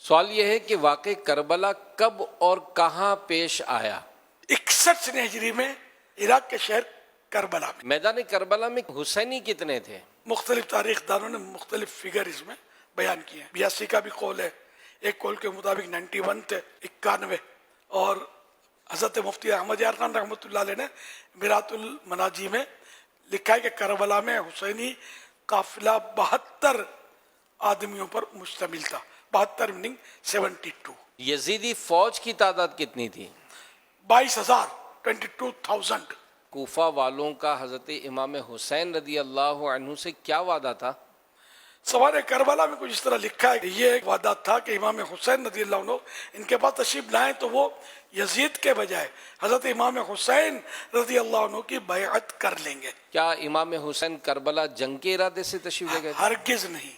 سوال یہ ہے کہ واقع کربلا کب اور کہاں پیش آیا؟ 61 ہجری میں عراق کے شہر کربلا میں۔ میدان کربلا میں حسینی کتنے تھے؟ مختلف تاریخ دانوں نے مختلف فگر اس میں بیان کیے ہیں۔ 82 کا بھی قول ہے، ایک قول کے مطابق 91 تھے، 91، اور حضرت مفتی احمد یار خان رحمۃ اللہ علیہ نے میرات المناجی میں لکھا ہے کہ کربلا میں حسینی قافلہ 72 آدمیوں پر مشتمل تھا۔ 72 میننگ 72۔ یزیدی فوج کی تعداد کتنی تھی؟ 22,000، 22,000۔ کوفہ والوں کا حضرت امام حسین رضی اللہ عنہ سے کیا وعدہ تھا؟ سوارِ کربلا میں کچھ اس طرح لکھا ہے کہ یہ ایک وعدہ تھا کہ امام حسین رضی اللہ عنہ ان کے پاس تشریف لائیں تو وہ یزید کے بجائے حضرت امام حسین رضی اللہ عنہ کی بیعت کر لیں گے۔ کیا امام حسین کربلا جنگ کے ارادے سے تشریف لے گئے تھے؟ ہرگز نہیں۔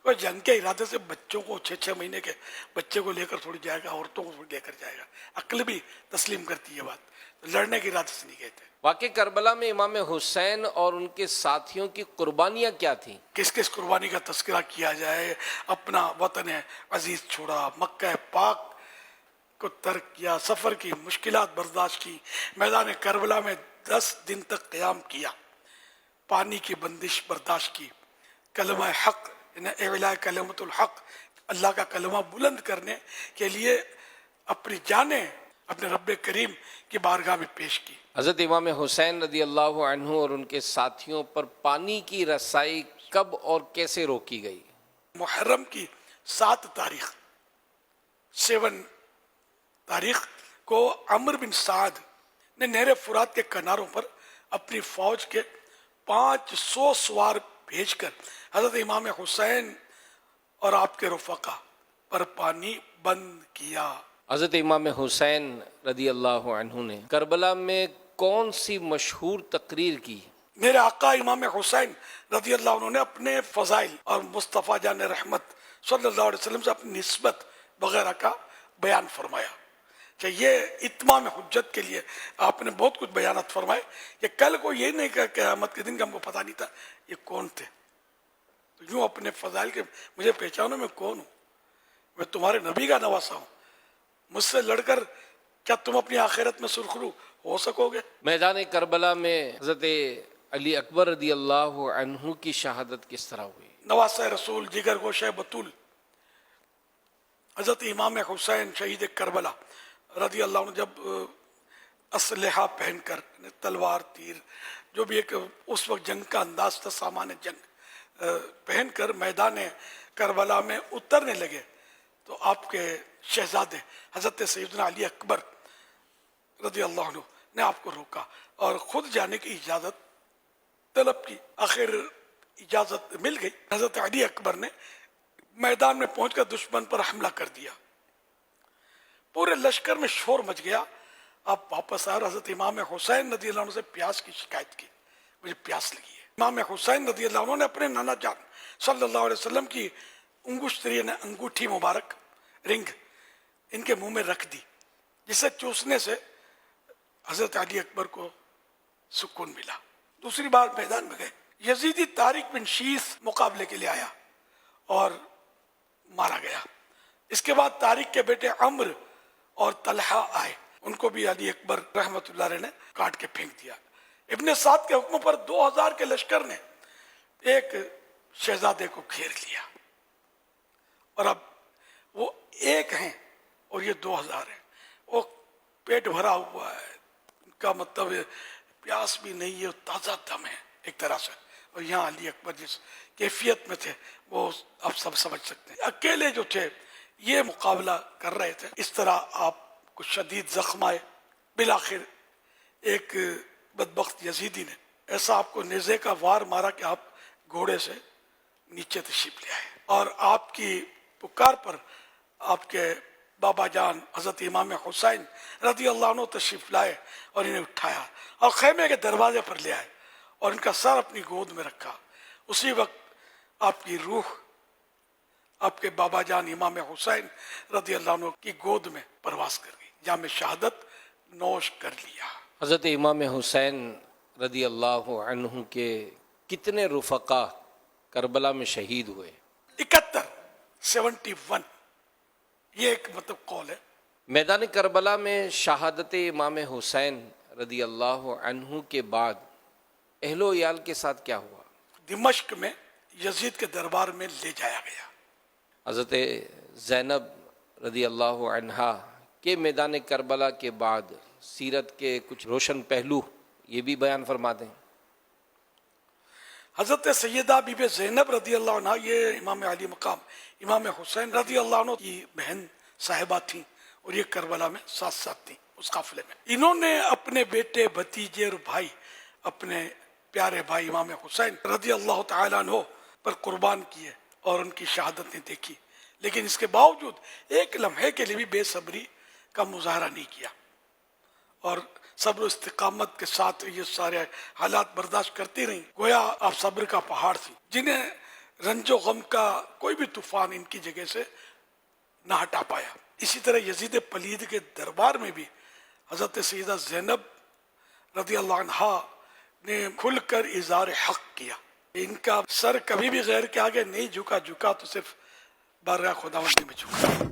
وہ جنگ کے ارادے سے بچوں کو 6 مہینے کے بچے کو لے کر تھوڑی جائے گا، عورتوں کو تھوڑی لے کر جائے گا، عقل بھی تسلیم کرتی ہے بات۔ لڑنے کے ارادے سے نہیں گئے تھے۔ واقع کربلا میں امام حسین اور ان کے ساتھیوں کی قربانیاں کیا تھیں؟ کس کس قربانی کا تذکرہ کیا جائے؟ اپنا وطن عزیز چھوڑا، مکہ پاک کو ترک کیا، سفر کی مشکلات برداشت کی، میدان کربلا میں 10 دن تک قیام کیا، پانی کی بندش برداشت کی، کلمہ حق یعنی اعلاء کلمۃ الحق، اللہ کا کلمہ بلند کرنے کے لیے اپنی جانیں اپنے رب کریم کی بارگاہ میں پیش کی۔ حضرت امام حسین رضی اللہ عنہ اور ان کے ساتھیوں پر پانی کی رسائی کب اور کیسے روکی گئی؟ محرم کی 7 تاریخ کو عمرو بن سعد نے نہر فرات کے کناروں پر اپنی فوج کے 500 سوار بھیج کر حضرت امام حسین اور آپ کے رفقا پر پانی بند کیا۔ حضرت امام حسین رضی اللہ عنہ نے کربلا میں کون سی مشہور تقریر کی؟ میرے آقا امام حسین رضی اللہ عنہ نے اپنے فضائل اور مصطفیٰ جان رحمت صلی اللہ علیہ وسلم سے اپنی نسبت وغیرہ کا بیان فرمایا کہ یہ اتمام حجت کے لیے آپ نے بہت کچھ بیانات فرمائے کہ کل کو یہ نہیں کہا قیامت کے دن کا ہم کو پتہ نہیں تھا یہ کون تھے، تو یوں اپنے فضائل کے مجھے پہچانو میں کون ہوں، میں تمہارے نبی کا نواسا ہوں، مجھ سے لڑ کر کیا تم اپنی آخرت میں سرخرو ہو سکو گے؟ میدان کربلا میں حضرت علی اکبر رضی اللہ عنہ کی شہادت کس طرح ہوئی؟ نواسہ رسول، جگر گوشہ بطول، حضرت امام حسین شہید کربلا رضی اللہ عنہ جب اسلحہ پہن کر تلوار تیر جو بھی ایک اس وقت جنگ کا انداز تھا، سامان جنگ پہن کر میدان کربلا میں اترنے لگے تو آپ کے شہزادے حضرت سیدنا علی اکبر رضی اللہ عنہ نے آپ کو روکا اور خود جانے کی اجازت طلب کی۔ آخر اجازت مل گئی۔ حضرت علی اکبر نے میدان میں پہنچ کر دشمن پر حملہ کر دیا، پورے لشکر میں شور مچ گیا۔ آپ واپس آئے اور حضرت امام حسین رضی اللہ عنہ سے پیاس کی شکایت کی، مجھے پیاس لگی ہے۔ امام حسین رضی اللہ عنہ نے اپنے نانا جان صلی اللہ علیہ وسلم کی انگشتری نے انگوٹھی مبارک رنگ ان کے منہ میں رکھ دی، جسے چوسنے سے حضرت علی اکبر کو سکون ملا۔ دوسری بار میدان میں گئے، یزیدی طارق بن شیث مقابلے کے لیے آیا اور مارا گیا۔ اس کے بعد طارق کے بیٹے عمر اور طلحہ آئے، ان کو بھی علی اکبر رحمت اللہ علیہ نے کاٹ کے پھینک دیا۔ ابن سعد کے حکم پر 2000 کے لشکر نے ایک شہزادے کو گھیر لیا، اور اب وہ ایک ہیں اور یہ 2000 ہیں، وہ پیٹ بھرا ہوا ہے، ان کا مطلب پیاس بھی نہیں ہے، تازہ دم ہے ایک طرح سے، اور یہاں علی اکبر جس کیفیت میں تھے وہ آپ سب سمجھ سکتے ہیں۔ اکیلے جو تھے یہ مقابلہ کر رہے تھے، اس طرح آپ کو شدید زخم آئے۔ بالآخر ایک بدبخت یزیدی نے ایسا آپ کو نیزے کا وار مارا کہ آپ گھوڑے سے نیچے تشریف لے آئے، اور آپ کی پکار پر آپ کے بابا جان حضرت امام حسین رضی اللہ عنہ تشریف لائے اور انہیں اٹھایا اور خیمے کے دروازے پر لے آئے اور ان کا سر اپنی گود میں رکھا۔ اسی وقت آپ کی روح آپ کے بابا جان امام حسین رضی اللہ عنہ کی گود میں پرواز کر گئی، جام شہادت نوش کر لیا۔ حضرت امام حسین رضی اللہ عنہ کے کتنے رفقا کربلا میں شہید ہوئے؟ 71 یہ ایک مطلب قول ہے۔ میدان کربلا میں شہادت امام حسین رضی اللہ عنہ کے بعد اہل و عیال کے ساتھ کیا ہوا؟ دمشق میں یزید کے دربار میں لے جایا گیا۔ حضرت زینب رضی اللہ عنہا کے میدان کربلا کے بعد سیرت کے کچھ روشن پہلو یہ بھی بیان فرما دیں۔ حضرت سیدہ بی بی زینب رضی اللہ عنہ یہ امام علی مقام امام حسین رضی اللہ عنہ کی بہن صاحبہ تھیں، اور یہ کربلا میں ساتھ ساتھ تھیں اس قافلے میں۔ انہوں نے اپنے بیٹے، بھتیجے اور بھائی، اپنے پیارے بھائی امام حسین رضی اللہ تعالیٰ عنہ پر قربان کیے اور ان کی شہادت نے دیکھی، لیکن اس کے باوجود ایک لمحے کے لیے بھی بے صبری کا مظاہرہ نہیں کیا، اور صبر و استقامت کے ساتھ یہ سارے حالات برداشت کرتی رہیں۔ گویا آپ صبر کا پہاڑ تھی، جنہیں رنج و غم کا کوئی بھی طوفان ان کی جگہ سے نہ ہٹا پایا۔ اسی طرح یزید پلید کے دربار میں بھی حضرت سیدہ زینب رضی اللہ عنہا نے کھل کر اظہار حق کیا۔ ان کا سر کبھی بھی غیر کے آگے نہیں جھکا، جھکا تو صرف بارگاہ خداوند میں جھکا۔